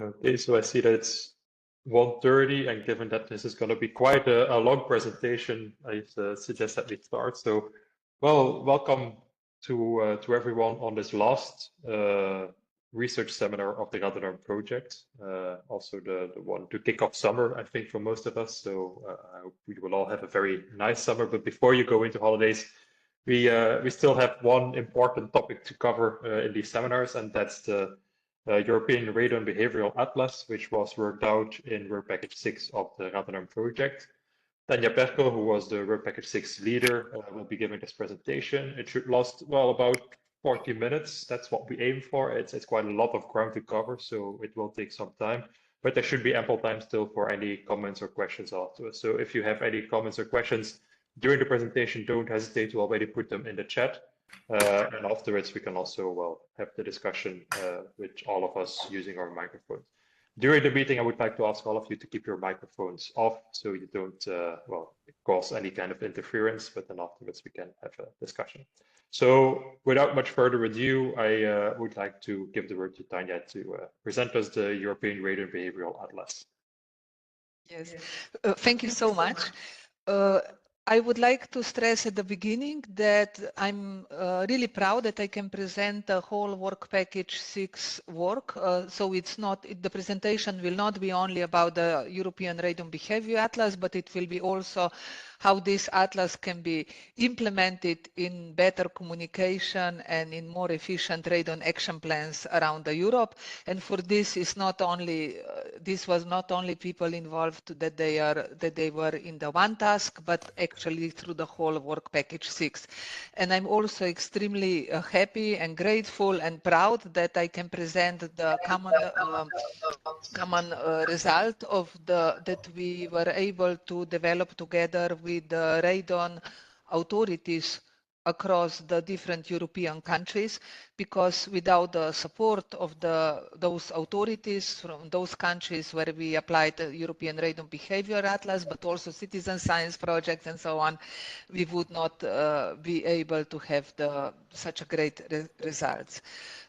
Okay, so I see that it's 1:30, and given that this is going to be quite a long presentation, I suggest that we start. So, well, welcome to everyone on this last research seminar of the RadoNorm project. Also the one to kick off summer, I think, for most of us. So I hope we will all have a very nice summer. But before you go into holidays, we still have one important topic to cover in these seminars, and that's the European Radon Behavioural Atlas, which was worked out in work package 6 of the RadoNorm project. Tanja Perko, who was the work package 6 leader, will be giving this presentation. It should last, well, about 40 minutes. That's what we aim for. It's quite a lot of ground to cover, so it will take some time. But there should be ample time still for any comments or questions afterwards. So if you have any comments or questions during the presentation, don't hesitate to already put them in the chat. And afterwards, we can also, well, have the discussion with all of us using our microphones. During the meeting, I would like to ask all of you to keep your microphones off so you don't, well, cause any kind of interference, but then afterwards we can have a discussion. So without much further ado, I would like to give the word to Tanja to present us the European Radon Behavioural Atlas. Yes, thank you so much. I would like to stress at the beginning that I'm really proud that I can present the whole work package 6 work. So it's not, the presentation will not be only about the European Radon Behavioural Atlas, but it will be also how this atlas can be implemented in better communication and in more efficient radon action plans around Europe. And for this is not only this was not only people involved that they were in the one task, but actually through the whole work package 6. And I'm also extremely happy and grateful and proud that I can present the common result of that we were able to develop together with the radon authorities across the different European countries, because without the support of those authorities from those countries where we applied the European Radon Behavioural Atlas, but also citizen science projects and so on, we would not be able to have such a great results.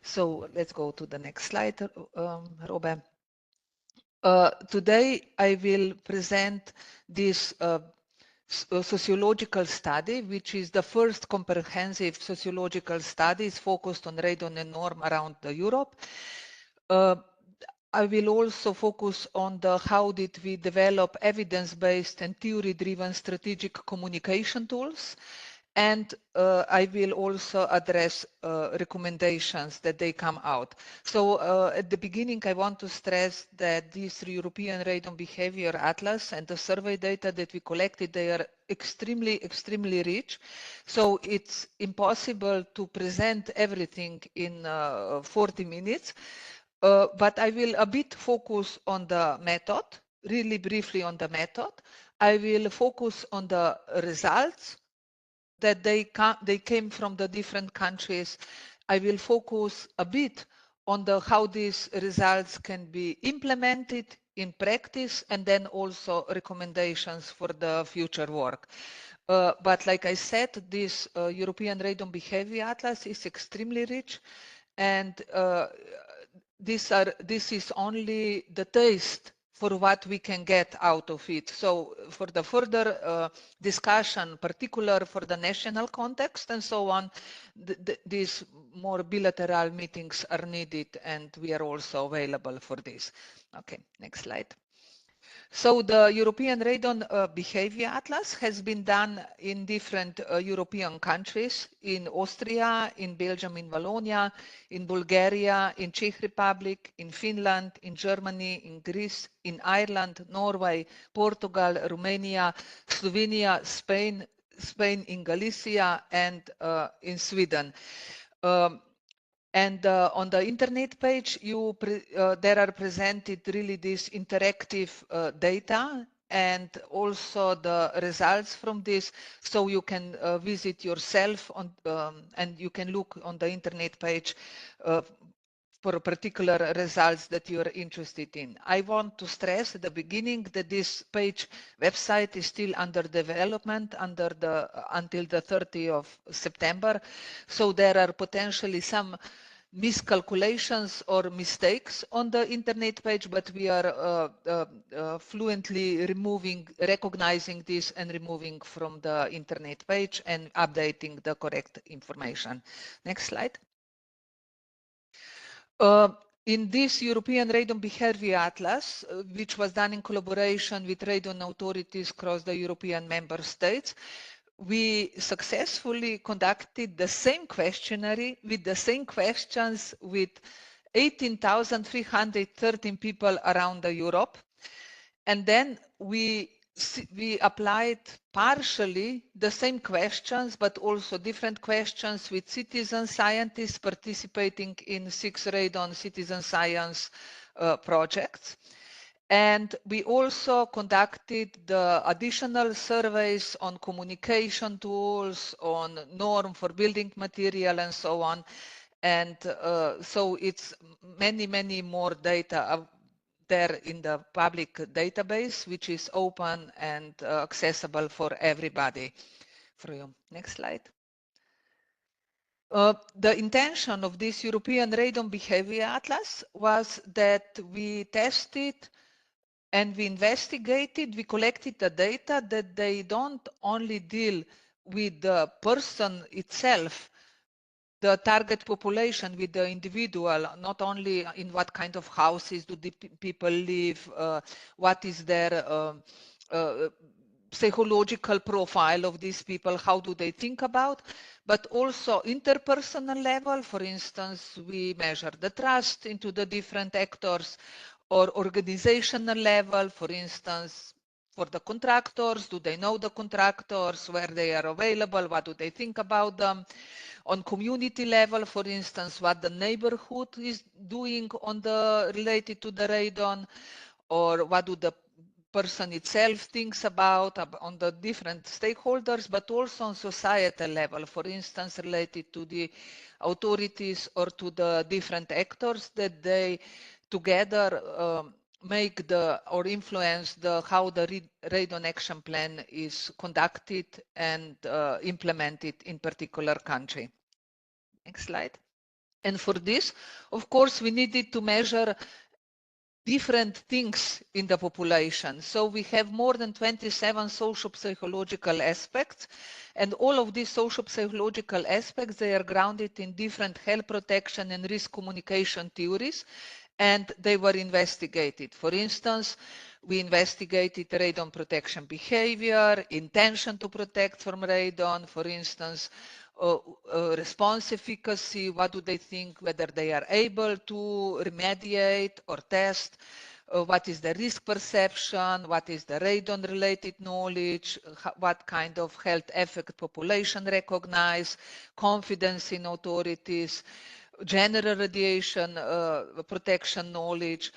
So let's go to the next slide, Robert. Today I will present this sociological study, which is the first comprehensive sociological studies focused on radon and norm around Europe. I will also focus on how did we develop evidence-based and theory-driven strategic communication tools. And I will also address recommendations that they come out. So at the beginning, I want to stress that this European Radon Behavior Atlas and the survey data that we collected, they are extremely rich. So it's impossible to present everything in 40 minutes. But I will a bit focus on the method, really briefly on the method. I will focus on the results that they came from the different countries. I will focus a bit on how these results can be implemented in practice, and then also recommendations for the future work. But like I said, this European Radon Behavior Atlas is extremely rich, and this is only the taste for what we can get out of it. So for the further discussion, particular for the national context and so on, these more bilateral meetings are needed, and we are also available for this. Okay, next slide. So the European Radon Behavior Atlas has been done in different European countries, in Austria, in Belgium, in Wallonia, in Bulgaria, in Czech Republic, in Finland, in Germany, in Greece, in Ireland, Norway, Portugal, Romania, Slovenia, Spain, in Galicia, and in Sweden. And on the internet page, there are presented really this interactive data and also the results from this. So you can visit yourself and you can look on the internet page for particular results that you are interested in. I want to stress at the beginning that this website is still under development until the 30th of September. So there are potentially some miscalculations or mistakes on the internet page, but we are fluently recognizing this and removing from the internet page and updating the correct information. Next slide. In this European Radon Behavioural Atlas, which was done in collaboration with radon authorities across the European member states, we successfully conducted the same questionnaire with the same questions with 18,313 people around Europe. And then we applied partially the same questions, but also different questions with citizen scientists participating in 6 radon citizen science projects. And we also conducted the additional surveys on communication tools, on norm for building material, and so on. And so it's many more data there in the public database, which is open and accessible for everybody. For you. Next slide. The intention of this European Radon Behavioural Atlas was that we tested and we investigated, we collected the data that they don't only deal with the person itself, the target population, with the individual, not only in what kind of houses do the people live, what is their psychological profile of these people, how do they think about, but also interpersonal level. For instance, we measure the trust into the different actors, or organizational level, for instance, for the contractors, do they know the contractors, where they are available, what do they think about them? On community level, for instance, what the neighborhood is doing on the related to the radon, or what do the person itself thinks about on the different stakeholders, but also on societal level, for instance, related to the authorities or to the different actors that they together make the or influence the how the Radon Action Plan is conducted and implemented in particular country. Next slide. And for this, of course, we needed to measure different things in the population. So we have more than 27 socio-psychological aspects, and all of these socio-psychological aspects, they are grounded in different health protection and risk communication theories, and they were investigated. For instance, we investigated radon protection behavior, intention to protect from radon, for instance, response efficacy, what do they think, whether they are able to remediate or test, what is the risk perception, what is the radon related knowledge, what kind of health effect population recognize, confidence in authorities, general radiation protection knowledge,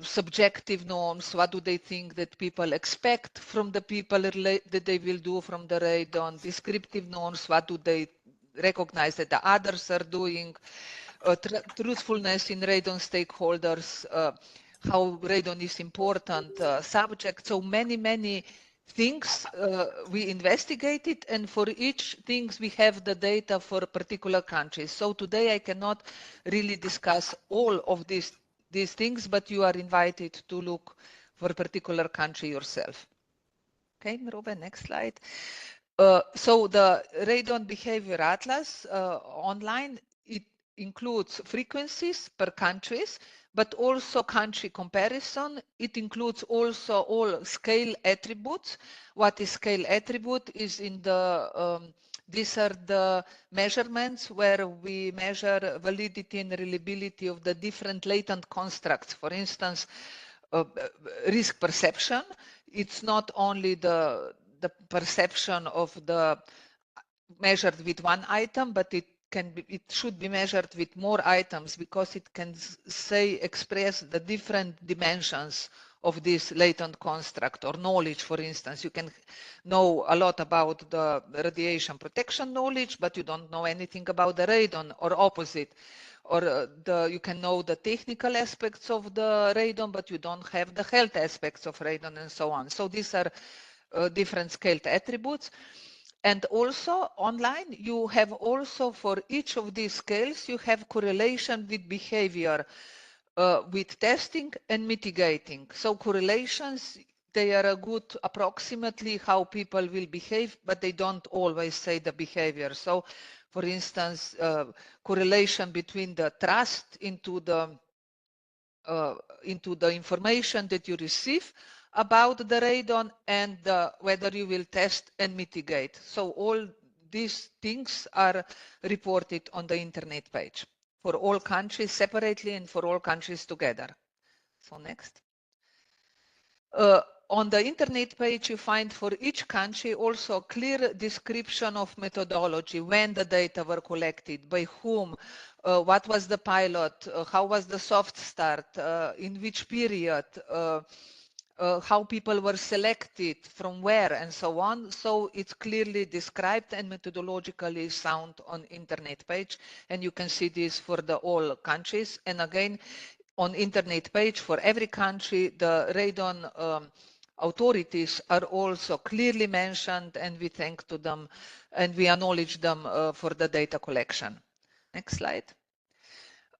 subjective norms, what do they think that people expect from the people that they will do from the radon, descriptive norms, what do they recognize that the others are doing, truthfulness in radon stakeholders, how radon is important subject. So many things we investigated, and for each things we have the data for particular countries. So today I cannot really discuss all of these things, but you are invited to look for a particular country yourself. Okay, Ruben, next slide. So the Radon Behavioural Atlas online, it includes frequencies per countries, but also country comparison. It includes also all scale attributes. What is scale attribute is in the these are the measurements where we measure validity and reliability of the different latent constructs. For instance, risk perception. It's not only the perception of the measured with one item, but it should be measured with more items, because it can express the different dimensions of this latent construct or knowledge. For instance, you can know a lot about the radiation protection knowledge, but you don't know anything about the radon, or opposite. Or you can know the technical aspects of the radon, but you don't have the health aspects of radon, and so on. So these are different scaled attributes. And also online, you have also for each of these scales, you have correlation with behavior, with testing and mitigating. So correlations, they are a good approximately how people will behave, but they don't always say the behavior. So for instance, correlation between the trust into the information that you receive about the radon and whether you will test and mitigate. So all these things are reported on the internet page for all countries separately and for all countries together. So next. On the internet page, you find for each country also a clear description of methodology, when the data were collected, by whom, what was the pilot, how was the soft start, in which period, how people were selected, from where, and so on. So it's clearly described and methodologically sound on internet page, and you can see this for the all countries. And again, on internet page for every country, the radon authorities are also clearly mentioned, and we thank to them and we acknowledge them for the data collection. Next slide.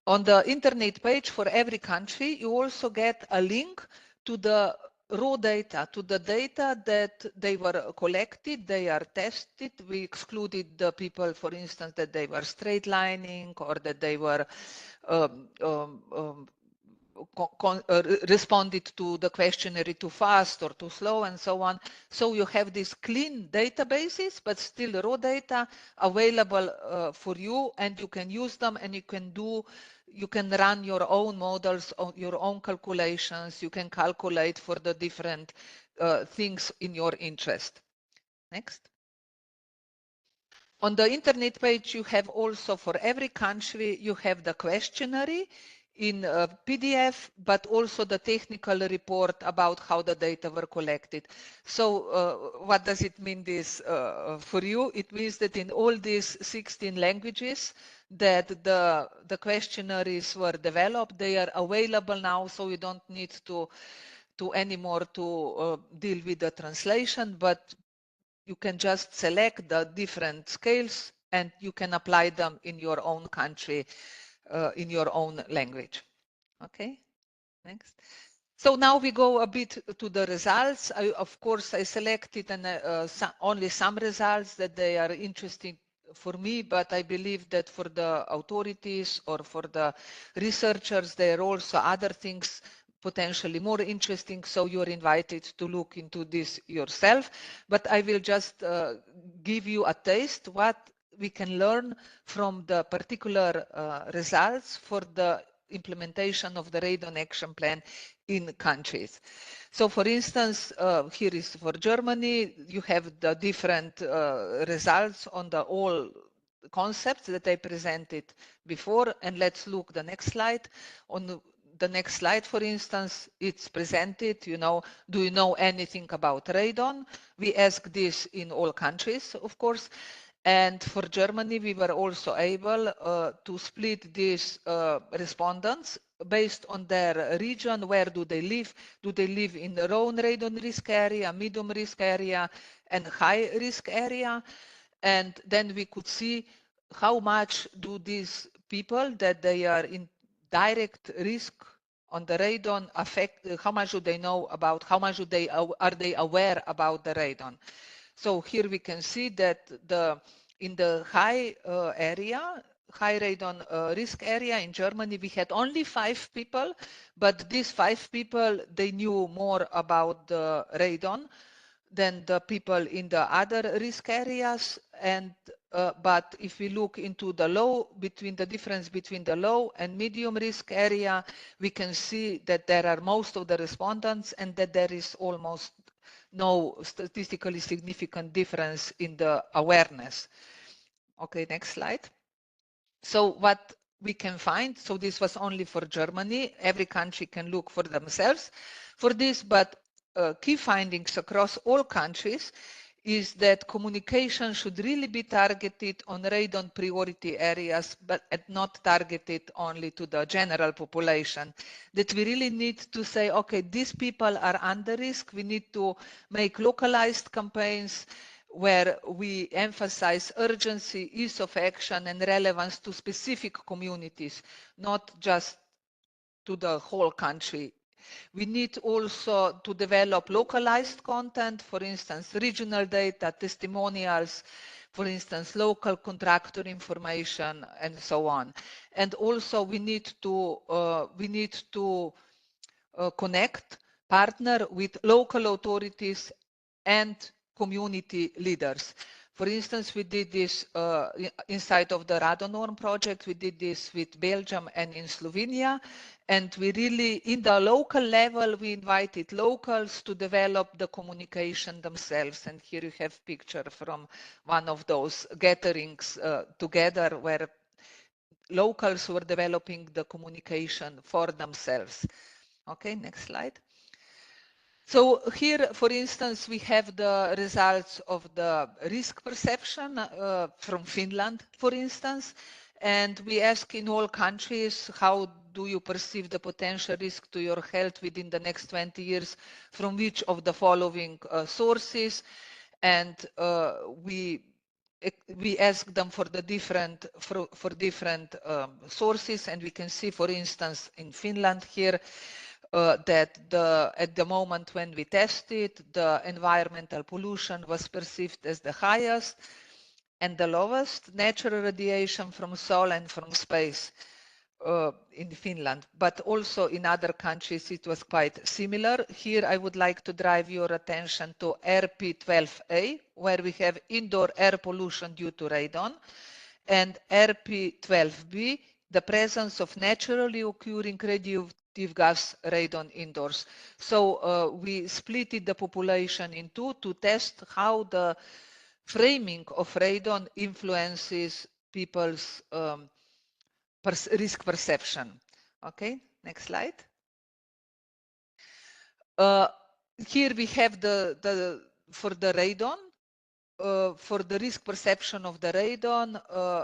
On the internet page for every country, you also get a link to the raw data, to the data that they were collected, they are tested. We excluded the people, for instance, that they were straight lining or that they were responded to the questionnaire too fast or too slow and so on. So you have these clean databases, but still raw data available for you, and you can use them, and you can run your own models, your own calculations. You can calculate for the different things in your interest. Next. On the internet page, you have also for every country, you have the questionnaire in PDF, but also the technical report about how the data were collected. So what does it mean this for you? It means that in all these 16 languages that the questionnaires were developed, they are available now, so you don't need to anymore to deal with the translation, but you can just select the different scales and you can apply them in your own country, in your own language. Okay, next. So now we go a bit to the results. Of course, I selected only some results that they are interesting for me, but I believe that for the authorities or for the researchers, there are also other things potentially more interesting, so you're invited to look into this yourself. But I will just give you a taste what we can learn from the particular results for the implementation of the Radon Action Plan in countries. So for instance, here is for Germany, you have the different results on the all concepts that I presented before. And let's look the next slide. On the next slide, for instance, it's presented, do you know anything about radon? We ask this in all countries, of course. And for Germany, we were also able to split these respondents based on their region. Where do they live? Do they live in the low radon risk area, medium risk area, and high risk area? And then we could see how much do these people that they are in direct risk on the radon affect, how much do they know about, how much are they aware about the radon? So here we can see that in the high area, high radon risk area in Germany, we had only 5 people, but these 5 people, they knew more about the radon than the people in the other risk areas. And but if we look into the low, between the difference between the low and medium risk area, we can see that there are most of the respondents and that there is almost no statistically significant difference in the awareness. Okay, next slide. So what we can find, so this was only for Germany, every country can look for themselves for this, but key findings across all countries is that communication should really be targeted on radon priority areas, but not targeted only to the general population. That we really need to say, okay, these people are under risk. We need to make localized campaigns where we emphasize urgency, ease of action, and relevance to specific communities, not just to the whole country. We need also to develop localized content, for instance, regional data, testimonials, for instance, local contractor information, and so on. And also we need to connect, partner with local authorities and community leaders. For instance, we did this inside of the RadoNorm project. We did this with Belgium and in Slovenia. And we really, in the local level, we invited locals to develop the communication themselves. And here you have a picture from one of those gatherings together where locals were developing the communication for themselves. Okay, next slide. So here, for instance, we have the results of the risk perception from Finland, for instance, and we ask in all countries, how do you perceive the potential risk to your health within the next 20 years from which of the following sources? And we ask them for the different sources, and we can see, for instance, in Finland here, that at the moment when we tested, the environmental pollution was perceived as the highest, and the lowest natural radiation from soil and from space in Finland, but also in other countries it was quite similar. Here I would like to drive your attention to RP12A, where we have indoor air pollution due to radon, and RP12B, the presence of naturally occurring radioactive gas radon indoors. So we split the population in two to test how the framing of radon influences people's risk perception. Okay, next slide. Here we have for the radon, for the risk perception of the radon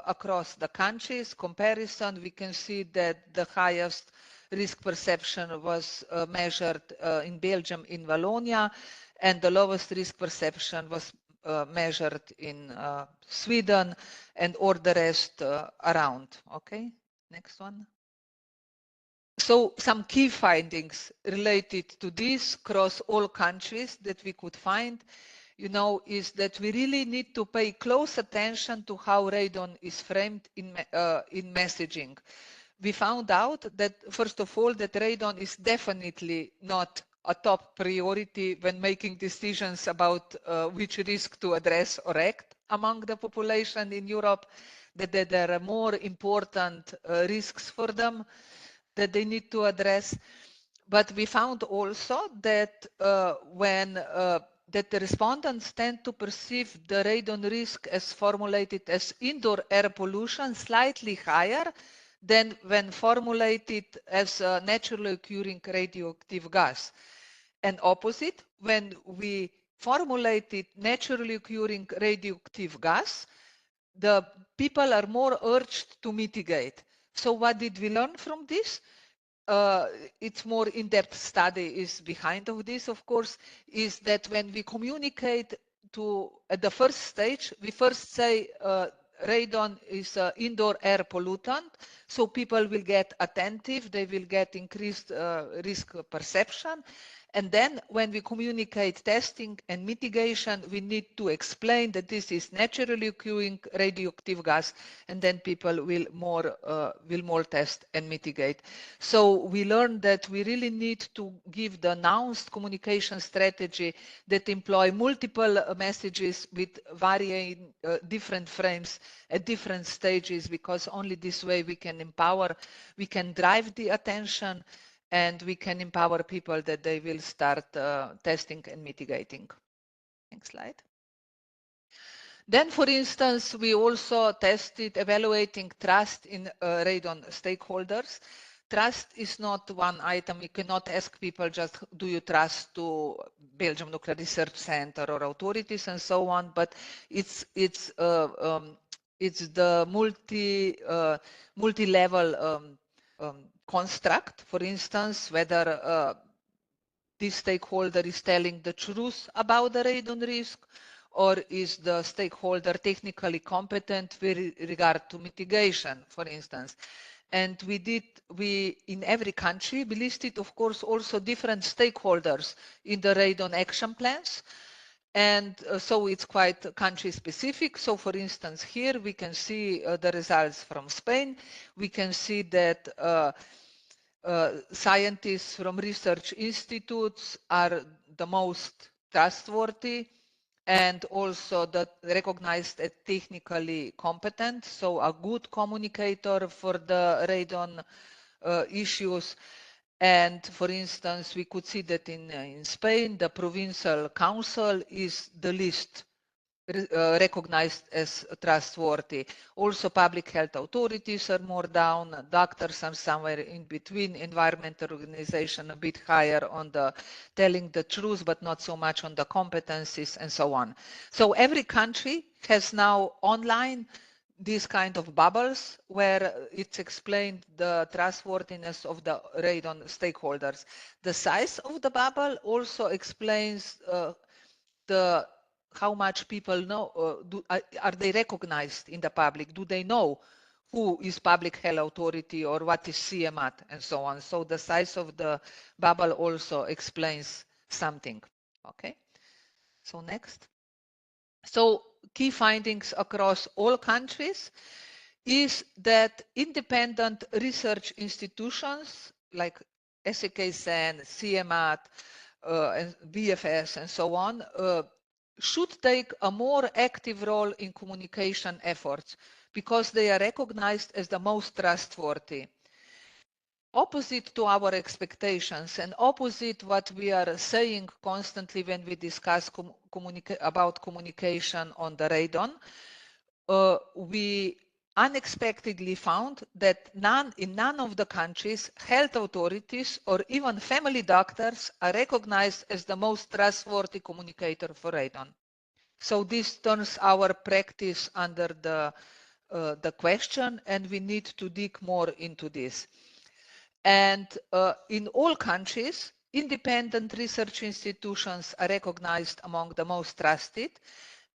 across the countries comparison, we can see that the highest risk perception was measured in Belgium, in Wallonia, and the lowest risk perception was measured in Sweden, and all the rest around. Okay, next one. So some key findings related to this across all countries that we could find, is that we really need to pay close attention to how radon is framed in messaging. We found out that, first of all, that radon is definitely not a top priority when making decisions about which risk to address or act among the population in Europe, that there are more important risks for them that they need to address. But we found also that that the respondents tend to perceive the radon risk as formulated as indoor air pollution slightly higher than when formulated as a naturally occurring radioactive gas. And opposite, when we formulated naturally occurring radioactive gas, the people are more urged to mitigate. So what did we learn from this? It's more in-depth study is behind of this, of course, is that when we communicate at the first stage, we first say radon is an indoor air pollutant, so people will get attentive, they will get increased risk perception. And then when we communicate testing and mitigation, we need to explain that this is naturally occurring radioactive gas, and then people will more test and mitigate. So we learned that we really need to give the announced communication strategy that employ multiple messages with varying different frames at different stages, because only this way we can empower, we can drive the attention, and we can empower people that they will start testing and mitigating. Next slide. Then, for instance, we also tested evaluating trust in radon stakeholders. Trust is not one item. You cannot ask people just, do you trust to Belgium Nuclear Research Center or authorities and so on, but it's the multi-level construct, for instance, whether this stakeholder is telling the truth about the radon risk, or is the stakeholder technically competent with regard to mitigation, for instance. And we in every country, we listed, of course, also different stakeholders in the Radon Action Plans. And so it's quite country specific. So for instance, here we can see the results from Spain. We can see that scientists from research institutes are the most trustworthy and also recognized as technically competent, so a good communicator for the radon issues. And for instance, we could see that in Spain, the provincial council is the least recognized as trustworthy. Also, public health authorities are more down, doctors are somewhere in between, environmental organization a bit higher on the telling the truth, but not so much on the competencies and so on. So every country has now online these kind of bubbles where it's explained the trustworthiness of the radon stakeholders. The size of the bubble also explains how much people know, are they recognized in the public? Do they know who is public health authority or what is CMAT and so on? So the size of the bubble also explains something. Okay, so next. So key findings across all countries is that independent research institutions like SAKSN, CMAT, and BFS and so on should take a more active role in communication efforts because they are recognized as the most trustworthy. Opposite to our expectations and opposite what we are saying constantly when we discuss about communication on the radon, we unexpectedly found that in none of the countries, health authorities or even family doctors are recognized as the most trustworthy communicator for radon. So this turns our practice under the question, and we need to dig more into this. And in all countries, independent research institutions are recognized among the most trusted.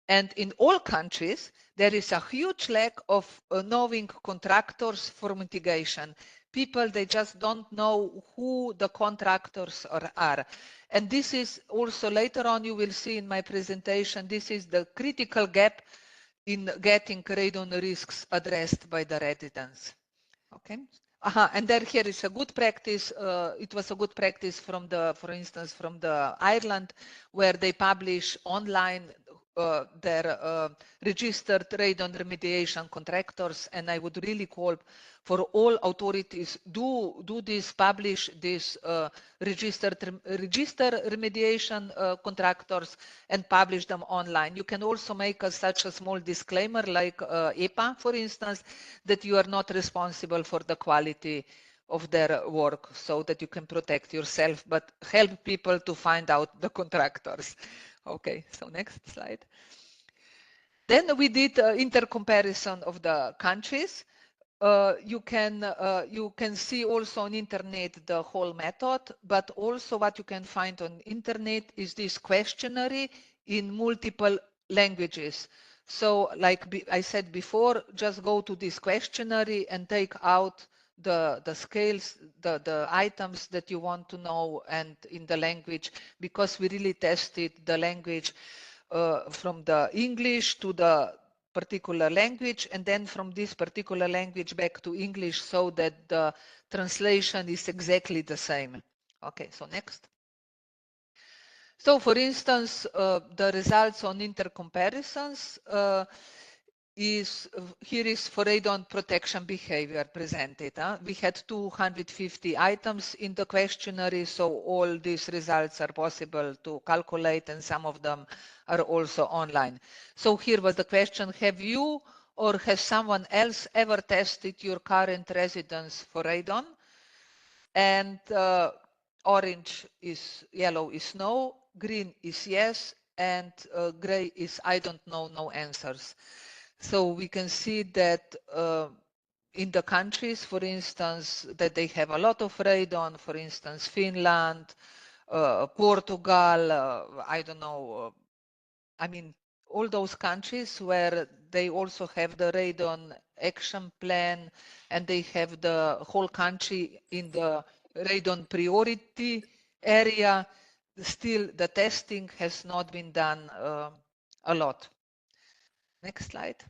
And in all countries, there is a huge lack of knowing contractors for mitigation. People, they just don't know who the contractors are. And this is also later on, you will see in my presentation, this is the critical gap in getting radon risks addressed by the residents. Okay. And there here is a good practice. It was a good practice from for instance, from the Ireland, where they publish online their registered radon remediation contractors, and I would really call for all authorities do this, publish this register remediation contractors and publish them online. You can also make such a small disclaimer like EPA, for instance, that you are not responsible for the quality of their work, so that you can protect yourself, but help people to find out the contractors. Okay, so next slide. Then we did intercomparison of the countries. You can see also on internet the whole method, but also what you can find on internet is this questionnaire in multiple languages. So like I said before, just go to this questionnaire and take out the scales, the items that you want to know and in the language, because we really tested the language from the English to the particular language, and then from this particular language back to English, so that the translation is exactly the same. Okay, so next. So for instance, the results on intercomparisons here is for radon protection behavior presented. We had 250 items in the questionnaire, so all these results are possible to calculate, and some of them are also online. So here was the question: have you or has someone else ever tested your current residence for radon? And orange is, yellow is no, green is yes, and gray is I don't know, no answers. So we can see that in the countries, for instance, that they have a lot of radon, for instance, Finland, Portugal, I don't know, I mean, all those countries where they also have the Radon Action Plan and they have the whole country in the Radon priority area, still the testing has not been done a lot. Next slide.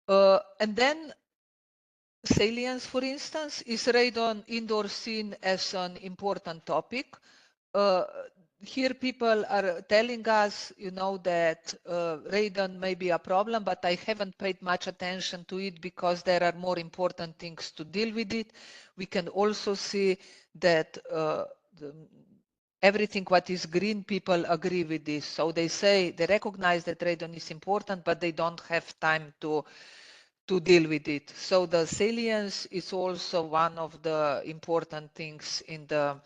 And then salience, for instance, is radon indoor seen as an important topic? Here people are telling us, you know, that radon may be a problem, but I haven't paid much attention to it because there are more important things to deal with it. We can also see that everything what is green, people agree with this. So they say, they recognize that radon is important, but they don't have time to deal with it. So the salience is also one of the important things in the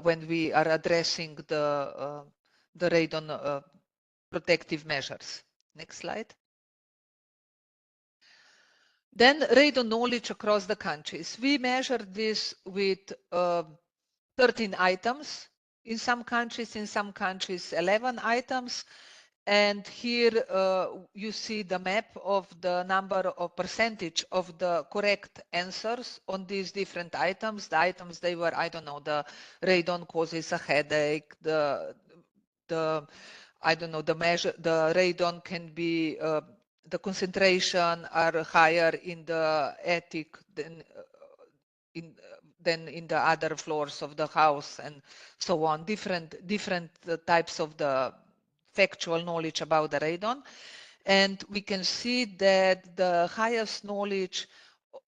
when we are addressing the radon protective measures. Next slide. Then radon knowledge across the countries. We measured this with 13 items. In some countries 11 items. And here you see the map of the number of percentage of the correct answers on these different items. The items, they were, I don't know, the radon causes a headache, I don't know, the measure, the radon can be, the concentration are higher in the attic than in the other floors of the house and so on. Different types of the factual knowledge about the radon. And we can see that the highest knowledge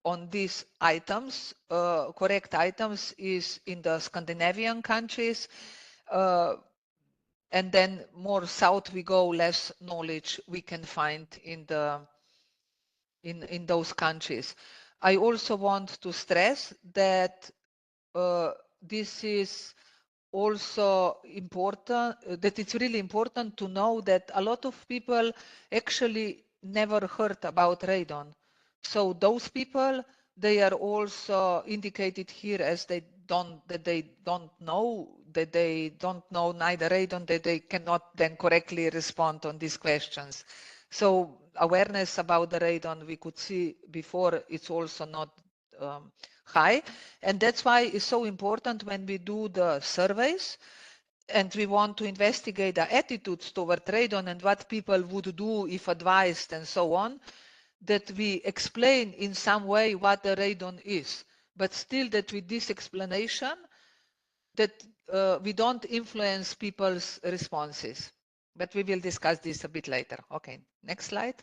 on these items, correct items, is in the Scandinavian countries. And then more south we go, less knowledge we can find in those countries. I also want to stress that this is also important, that it's really important to know that a lot of people actually never heard about radon. So those people, they are also indicated here as they don't know neither radon, that they cannot then correctly respond on these questions. So awareness about the radon, we could see before, it's also not high. And that's why it's so important when we do the surveys and we want to investigate the attitudes toward radon and what people would do if advised and so on, that we explain in some way what the radon is. But still that with this explanation, that we don't influence people's responses. But we will discuss this a bit later. Okay, next slide.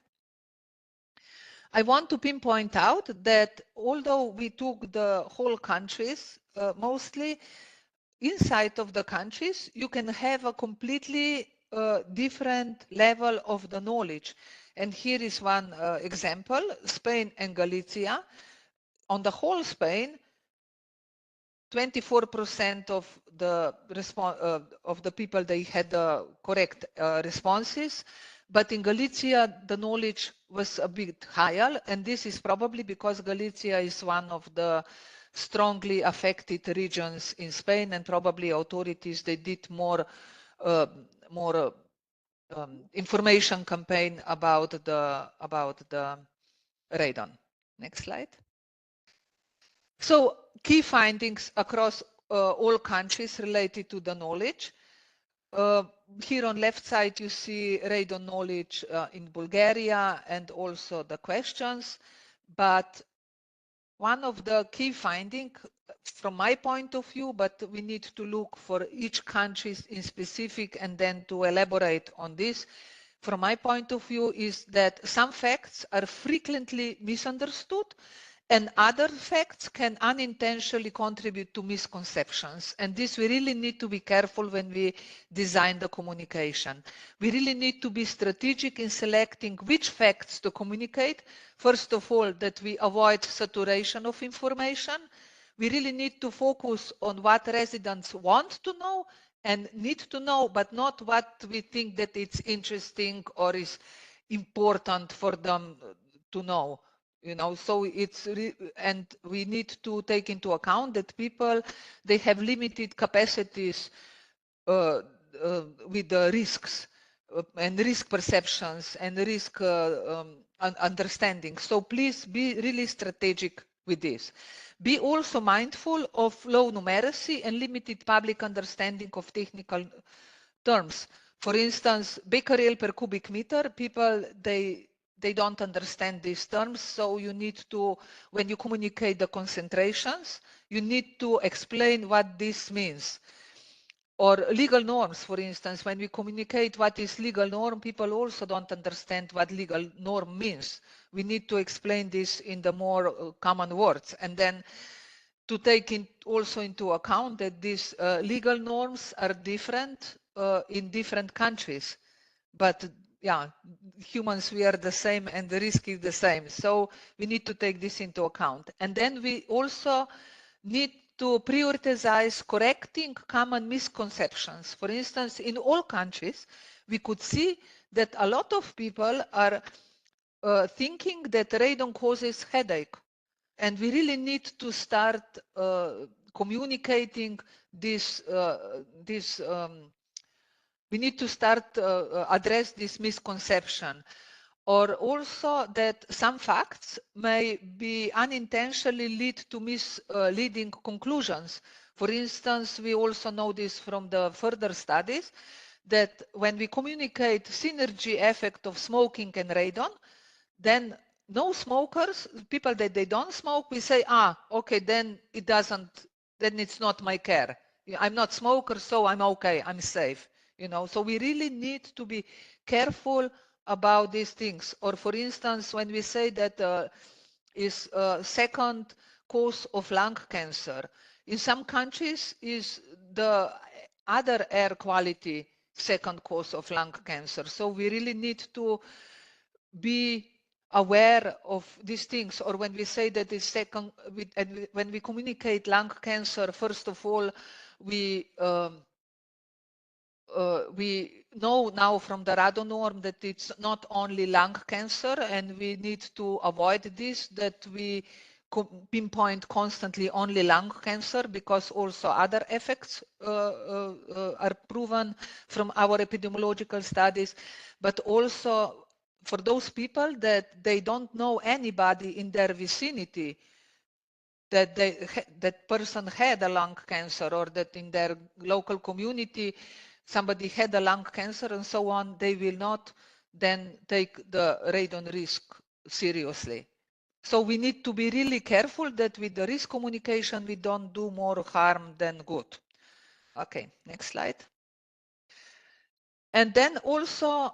I want to pinpoint out that although we took the whole countries, mostly inside of the countries, you can have a completely different level of the knowledge. And here is one example, Spain and Galicia. On the whole Spain, 24% of the people, they had the correct responses. But in Galicia, the knowledge was a bit higher, and this is probably because Galicia is one of the strongly affected regions in Spain, and probably authorities, they did more information campaign about the radon. Next slide. So key findings across all countries related to the knowledge. Here on left side, you see radon knowledge in Bulgaria and also the questions. But one of the key findings from my point of view, but we need to look for each country in specific and then to elaborate on this. From my point of view is that some facts are frequently misunderstood and other facts can unintentionally contribute to misconceptions. And this we really need to be careful when we design the communication. We really need to be strategic in selecting which facts to communicate. First of all, that we avoid saturation of information. We really need to focus on what residents want to know and need to know, but not what we think that it's interesting or is important for them to know. You know, so it's and we need to take into account that people, they have limited capacities with the risks and risk perceptions and risk understanding. So please be really strategic with this. Be also mindful of low numeracy and limited public understanding of technical terms. For instance, becquerel per cubic meter, people, they don't understand these terms, so you need to, when you communicate the concentrations, you need to explain what this means. Or legal norms, for instance, when we communicate what is legal norm, people also don't understand what legal norm means. We need to explain this in the more common words. And then to take also into account that these legal norms are different in different countries. But yeah, humans, we are the same and the risk is the same. So we need to take this into account. And then we also need to prioritize correcting common misconceptions. For instance, in all countries, we could see that a lot of people are thinking that radon causes headache. And we really need to start communicating this, we need to start address this misconception. Or also that some facts may be unintentionally lead to misleading conclusions. For instance, we also know this from the further studies, that when we communicate synergy effect of smoking and radon, then no smokers, people that they don't smoke, we say, okay, then it doesn't, then it's not my care. I'm not smoker, so I'm okay, I'm safe. You know, so we really need to be careful about these things. Or for instance, when we say that is second cause of lung cancer, in some countries is the other air quality second cause of lung cancer. So we really need to be aware of these things. Or when we say that the second, when we communicate lung cancer, first of all, we know now from the RadoNorm that it's not only lung cancer, and we need to avoid this, that we pinpoint constantly only lung cancer, because also other effects are proven from our epidemiological studies. But also for those people that they don't know anybody in their vicinity that that person had a lung cancer, or that in their local community somebody had a lung cancer and so on, they will not then take the radon risk seriously. So we need to be really careful that with the risk communication we don't do more harm than good. Okay, next slide. And then also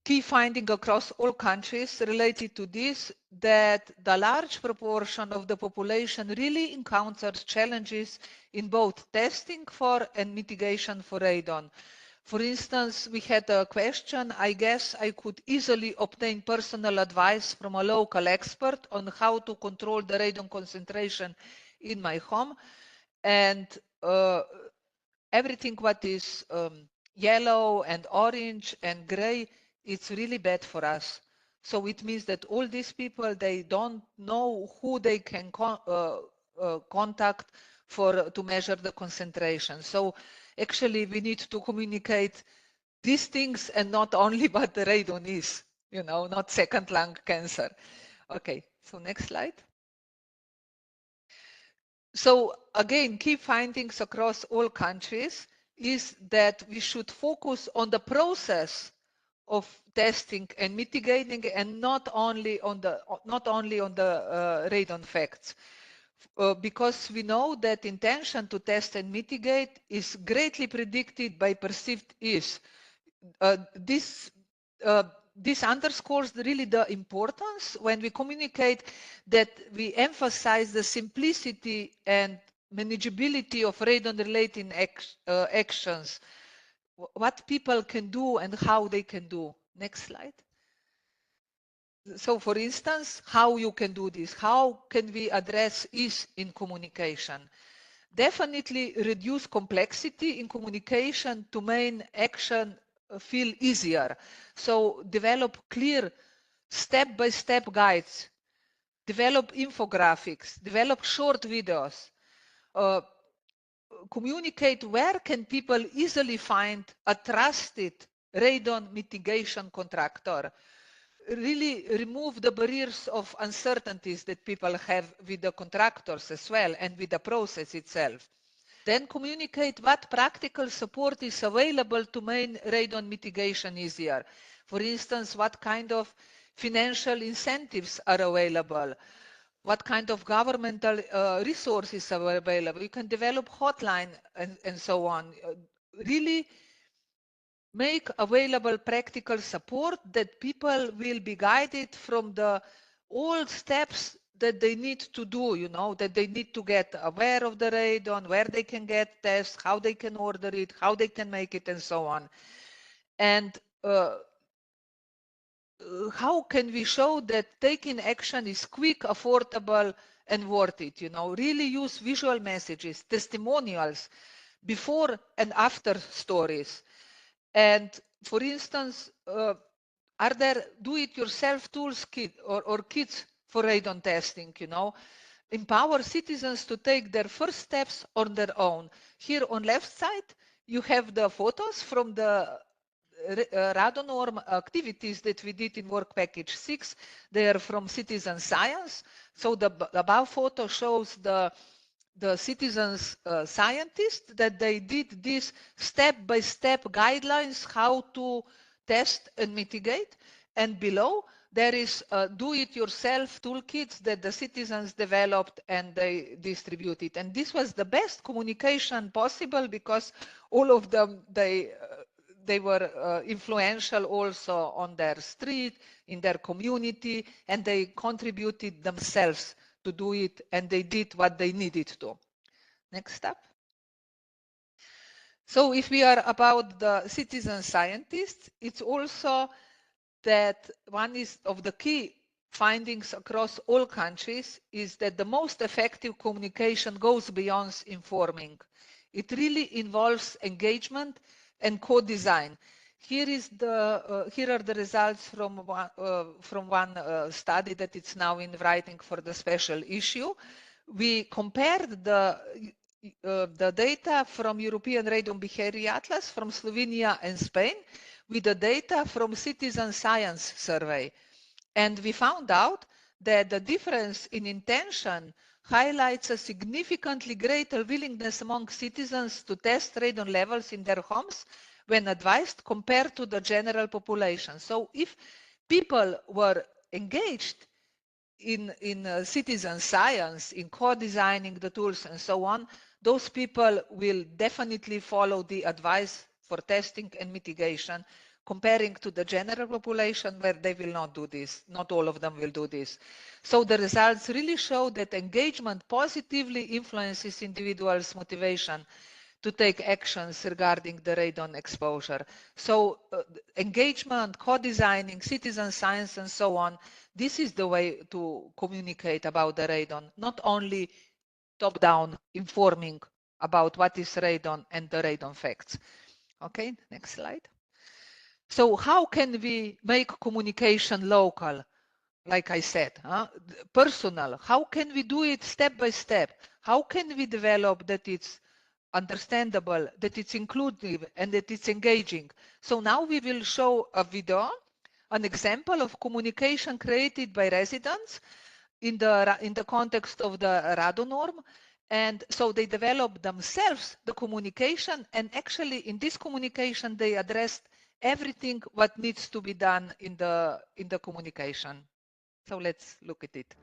key finding across all countries related to this, that the large proportion of the population really encounters challenges in both testing for and mitigation for radon. For instance, we had a question, I guess I could easily obtain personal advice from a local expert on how to control the radon concentration in my home. And everything what is yellow and orange and gray, it's really bad for us. So it means that all these people, they don't know who they can contact to measure the concentration. So actually we need to communicate these things, and not only what the radon is, you know, not second lung cancer. Okay, so next slide. So again, key findings across all countries is that we should focus on the process of testing and mitigating, and not only on the radon facts. Because we know that intention to test and mitigate is greatly predicted by perceived ease. This underscores really the importance when we communicate, that we emphasize the simplicity and manageability of radon-related actions, what people can do and how they can do. Next slide. So for instance, how you can do this, how can we address ease in communication? Definitely reduce complexity in communication to make action feel easier. So develop clear step-by-step guides, develop infographics, develop short videos, communicate where can people easily find a trusted radon mitigation contractor. Really remove the barriers of uncertainties that people have with the contractors as well and with the process itself. Then communicate what practical support is available to make radon mitigation easier. For instance, what kind of financial incentives are available, what kind of governmental resources are available. You can develop hotline and so on. Really make available practical support that people will be guided from the all steps that they need to do, you know, that they need to get aware of the radon, where they can get tests, how they can order it, how they can make it, and so on. And how can we show that taking action is quick, affordable, and worth it? You know, really use visual messages, testimonials, before and after stories. And for instance, are there do-it-yourself tools or kits for radon testing, you know? Empower citizens to take their first steps on their own. Here on left side, you have the photos from the RadoNorm activities that we did in work package 6. They are from citizen science. So the above photo shows the citizens scientists that they did these step-by-step guidelines how to test and mitigate. And below there is do-it-yourself toolkits that the citizens developed and they distributed. And this was the best communication possible because all of them, they were influential also on their street, in their community, and they contributed themselves to do it, and they did what they needed to. Next step. So if we are about the citizen scientists, it's also that one of the key findings across all countries is that the most effective communication goes beyond informing. It really involves engagement and co-design. Here are the results from one study that it's now in writing for the special issue. We compared the data from European Radon Behavioural Atlas from Slovenia and Spain with the data from Citizen Science Survey. And we found out that the difference in intention highlights a significantly greater willingness among citizens to test radon levels in their homes when advised compared to the general population. So if people were engaged in citizen science, in co-designing the tools and so on, those people will definitely follow the advice for testing and mitigation, comparing to the general population where they will not do this. Not all of them will do this. So the results really show that engagement positively influences individuals' motivation to take actions regarding the radon exposure. So engagement, co-designing, citizen science, and so on, this is the way to communicate about the radon, not only top-down informing about what is radon and the radon facts. Okay, next slide. So how can we make communication local? Like I said, personal. How can we do it step by step? How can we develop that it's understandable, that it's inclusive, and that it's engaging? So now we will show a video, an example of communication created by residents in the context of the RadoNorm. And so they developed themselves the communication, and actually in this communication they addressed everything what needs to be done in the communication. So let's look at it.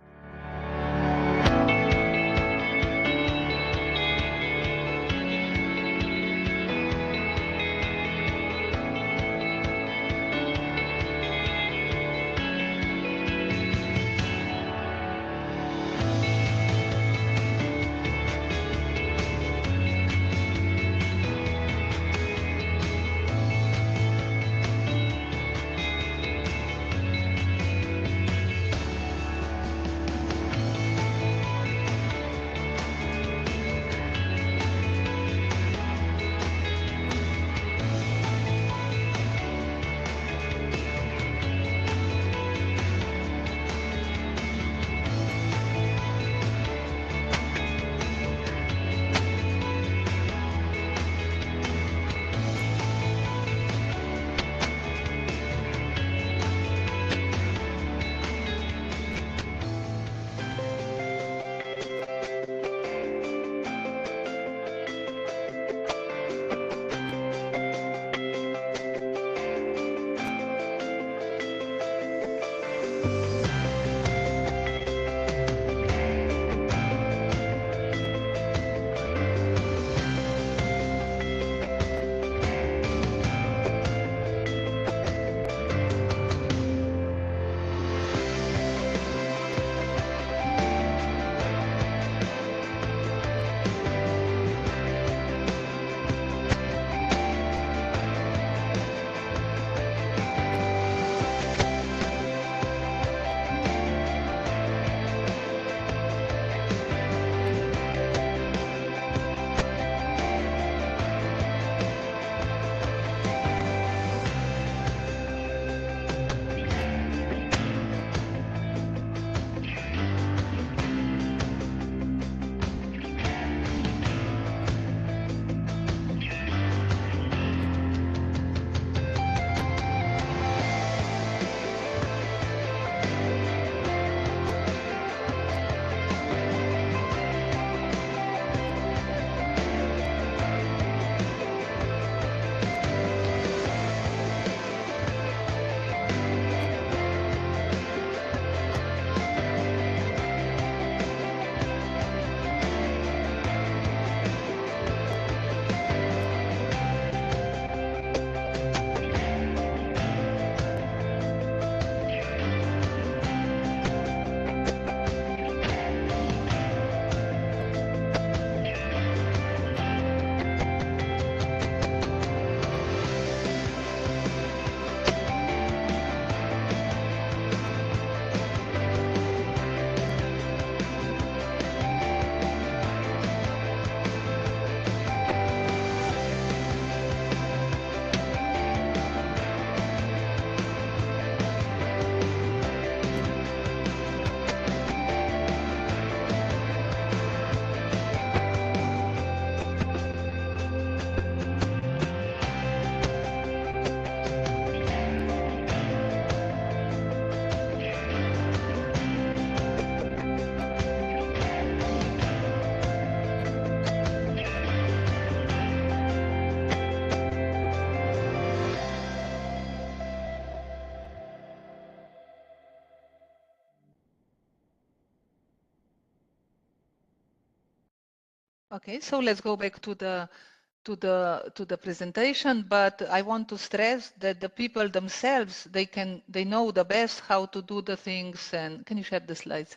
Okay, so let's go back to the presentation, but I want to stress that the people themselves, they know the best how to do the things. And can you share the slides?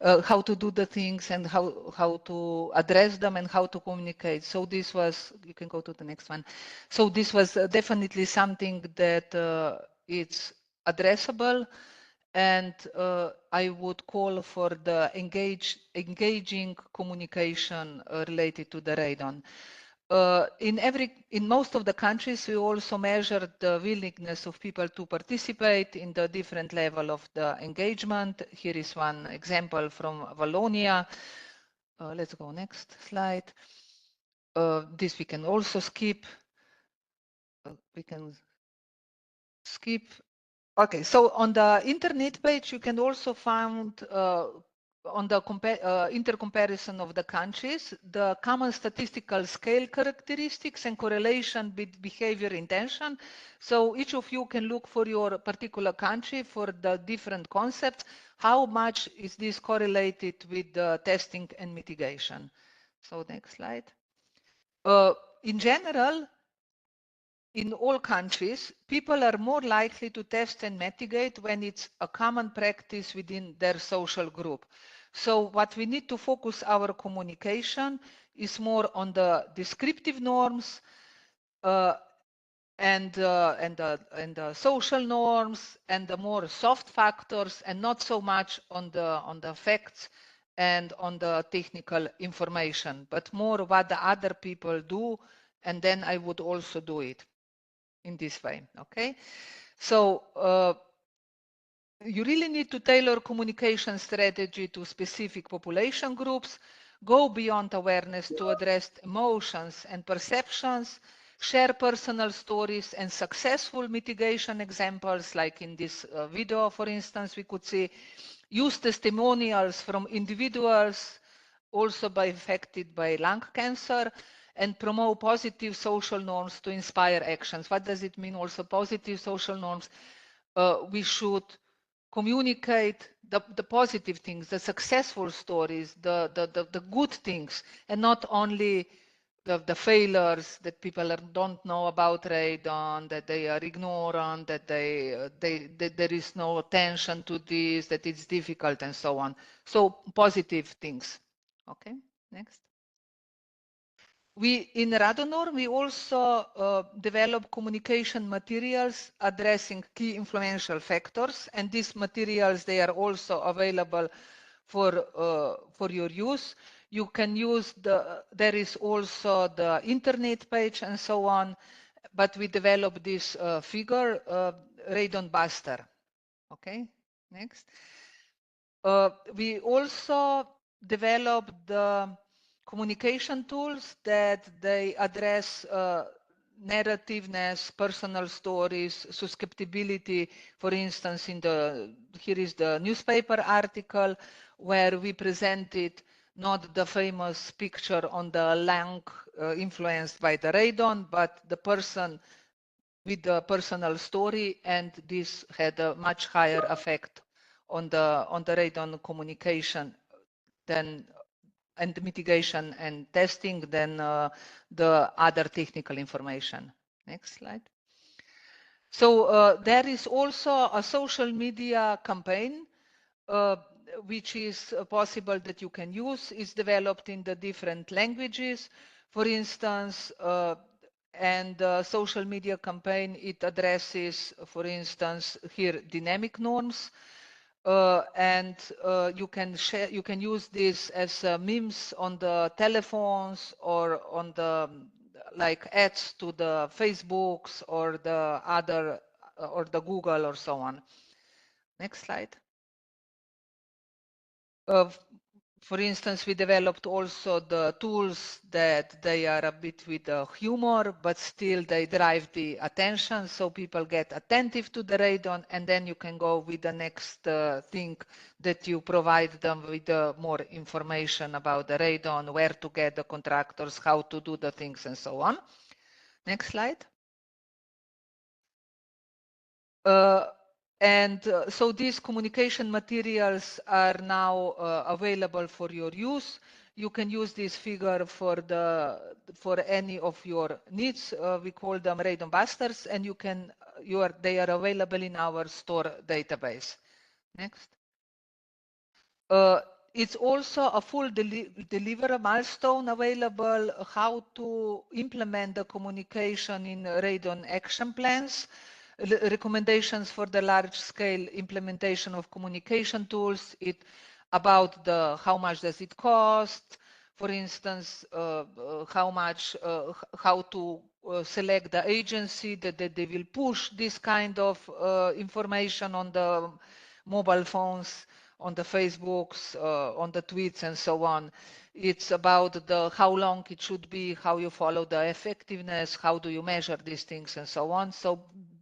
How to do the things and how to address them and how to communicate. So this was, you can go to the next one. So this was definitely something that it's addressable. And I would call for the engaging communication related to the radon. In most of the countries, we also measure the willingness of people to participate in the different level of the engagement. Here is one example from Wallonia. Let's go next slide. This we can also skip. We can skip. Okay, so on the internet page, you can also find on the intercomparison of the countries, the common statistical scale characteristics and correlation with behavior intention. So each of you can look for your particular country for the different concepts. How much is this correlated with the testing and mitigation? So next slide. In general, in all countries, people are more likely to test and mitigate when it's a common practice within their social group. So what we need to focus our communication is more on the descriptive norms and the social norms and the more soft factors, and not so much on the facts and on the technical information, but more what the other people do, and then I would also do it in this way. Okay, so you really need to tailor communication strategy to specific population groups, go beyond awareness to address emotions and perceptions, share personal stories and successful mitigation examples, like in this video, for instance, we could see, use testimonials from individuals also affected by lung cancer, and promote positive social norms to inspire actions. What does it mean also positive social norms? We should communicate the positive things, the successful stories, the good things, and not only the failures that people don't know about radon, that they are ignorant, that that there is no attention to this, that it's difficult, and so on. So positive things. Okay, next. In RadoNorm, we also develop communication materials addressing key influential factors, and these materials, they are also available for your use. You can use there is also the internet page and so on, but we developed this figure, Radon Buster. Okay, next. We also developed the communication tools that they address narrativeness, personal stories, susceptibility. For instance, here is the newspaper article where we presented not the famous picture on the lung influenced by the radon, but the person with the personal story, and this had a much higher effect on the radon communication than and mitigation and testing than the other technical information. Next slide. So there is also a social media campaign which is possible that you can use. Is developed in the different languages. For instance, and the social media campaign, it addresses, for instance, here dynamic norms, and you can use this as memes on the telephones or on the like ads to the Facebooks or the other or the Google or so on. Next slide. For instance, we developed also the tools that they are a bit with humor, but still they drive the attention, so people get attentive to the radon, and then you can go with the next thing that you provide them with more information about the radon, where to get the contractors, how to do the things, and so on. Next slide. So these communication materials are now available for your use. You can use this figure for any of your needs. We call them radon busters, and they are available in our store database. Next. It's also a full deliver milestone available how to implement the communication in Radon Action Plans. Recommendations for the large-scale implementation of communication tools. About how much does it cost, for instance, how to select the agency that they will push this kind of information on the mobile phones, on the Facebooks, on the tweets, and so on. It's about how long it should be, how you follow the effectiveness, how do you measure these things, and so on. So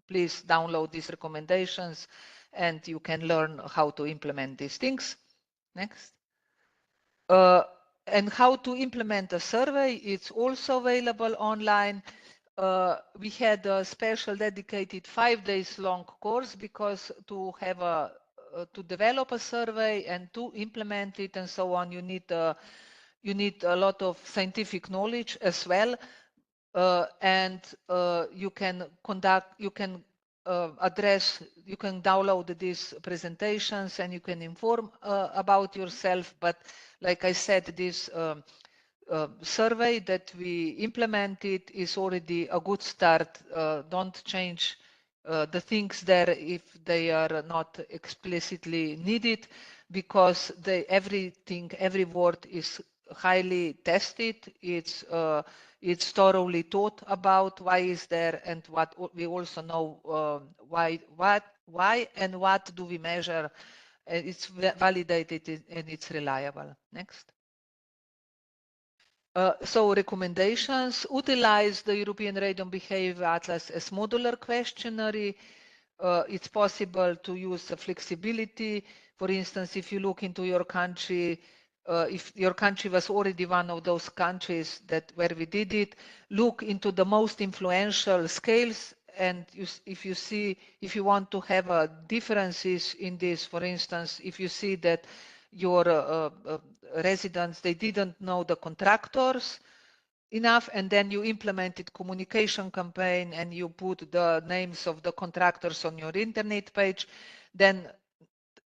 please download these recommendations and you can learn how to implement these things. Next. And how to implement a survey, it's also available online. We had a special dedicated 5 days long course because to develop a survey and to implement it and so on, you need a lot of scientific knowledge as well. And you can download these presentations and you can inform about yourself. But like I said, this survey that we implemented is already a good start. Don't change the things there if they are not explicitly needed, because every word is highly tested. It's thoroughly thought about why is there, and what we also know why and what do we measure. It's validated and it's reliable. Next. So recommendations: utilize the European Radon Behavioural Atlas as modular questionnaire. It's possible to use the flexibility. For instance, if you look into your country, if your country was already one of those countries where we did it, look into the most influential scales and if you want to have differences in this, for instance, if you see that your residents, they didn't know the contractors enough, and then you implemented communication campaign and you put the names of the contractors on your internet page, then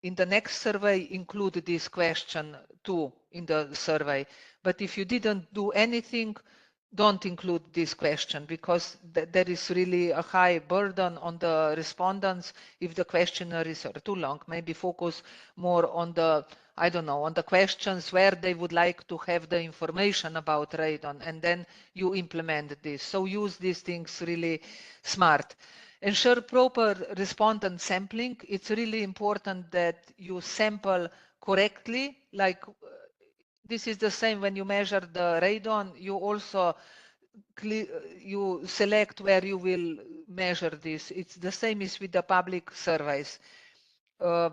in the next survey include this question too in the survey. But if you didn't do anything, don't include this question, because there is really a high burden on the respondents if the questionnaire is too long. Maybe focus more on the, I don't know, on the questions where they would like to have the information about radon, and then you implement this. So use these things really smart. Ensure proper respondent sampling. It's really important that you sample correctly. Like this is the same when you measure the radon, you also you select where you will measure this. It's the same as with the public surveys. Try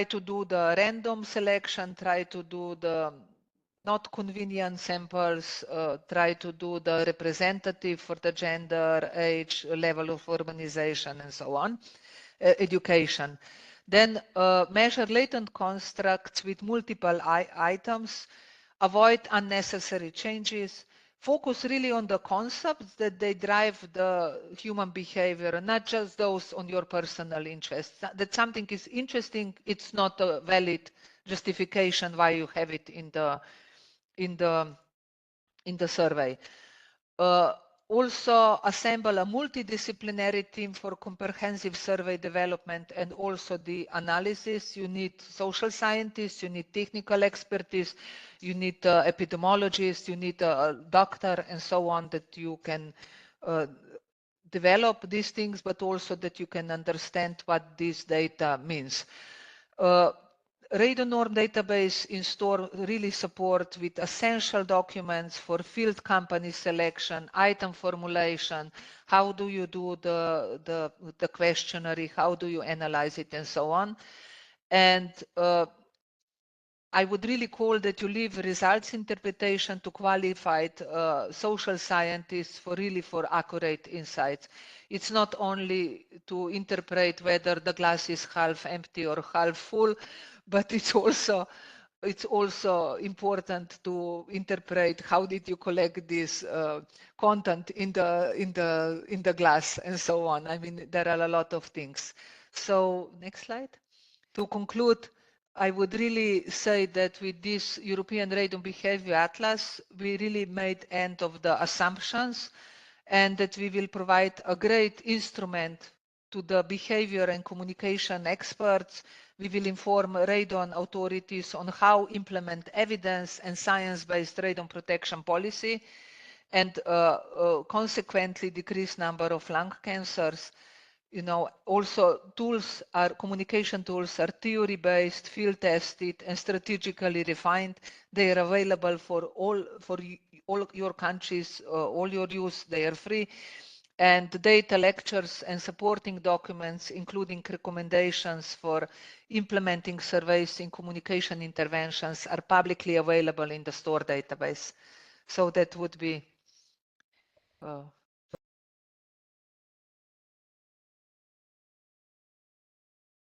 to do the random selection, try to do the not convenient samples, try to do the representative for the gender, age, level of urbanization, and so on, education. Then measure latent constructs with multiple items, avoid unnecessary changes, focus really on the concepts that they drive the human behavior, not just those on your personal interests. That something is interesting, it's not a valid justification why you have it in the survey. Also assemble a multidisciplinary team for comprehensive survey development and also the analysis. You need social scientists, you need technical expertise, you need epidemiologists, you need a doctor, and so on, that you can develop these things, but also that you can understand what this data means. RadoNorm database in store really support with essential documents for field company selection, item formulation, how do you do the questionnaire, how do you analyze it, and so on. And I would really call that you leave results interpretation to qualified social scientists for accurate insights. It's not only to interpret whether the glass is half empty or half full, but it's also important to interpret how did you collect this content in the glass, and so on. I mean, there are a lot of things. So next slide. To conclude, I would really say that with this European Radon Behavioural Atlas, we really made end of the assumptions, and that we will provide a great instrument to the behavior and communication experts. We will inform radon authorities on how implement evidence and science-based radon protection policy, and consequently decrease number of lung cancers. You know, also communication tools are theory-based, field-tested, and strategically refined. They are available for all your countries, all your use. They are free. And data, lectures, and supporting documents, including recommendations for implementing surveys in communication interventions, are publicly available in the STORE database. So that would be